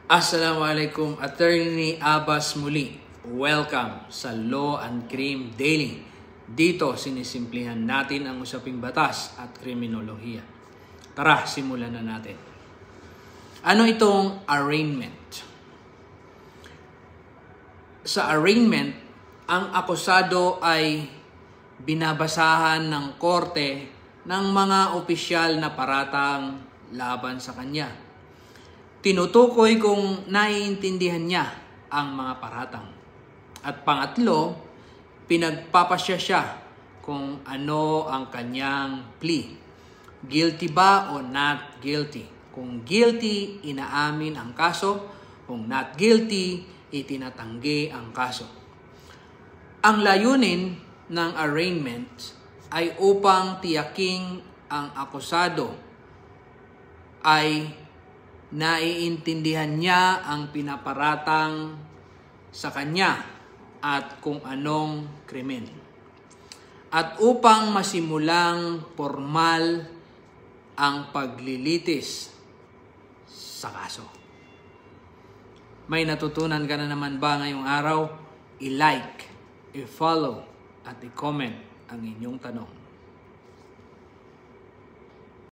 Assalamualaikum, Attorney Abbas muli. Welcome sa Law and Crime Daily. Dito sinisimplihan natin ang usaping batas at kriminolohiya. Tara, simulan na natin. Ano itong arraignment? Sa arraignment, ang akusado ay binabasahan ng korte ng mga opisyal na paratang laban sa kanya. Tinutukoy kung naiintindihan niya ang mga paratang. At pangatlo, pinagpapasya siya kung ano ang kanyang plea. Guilty ba o not guilty? Kung guilty, inaamin ang kaso. Kung not guilty, itinatanggi ang kaso. Ang layunin ng arraignment ay upang tiyaking ang akusado ay naiintindihan niya ang pinaparatang sa kanya at kung anong krimen. At upang masimulang formal ang paglilitis sa kaso. May natutunan ka na naman ba ngayong araw? I-like, i-follow, at i-comment ang inyong tanong.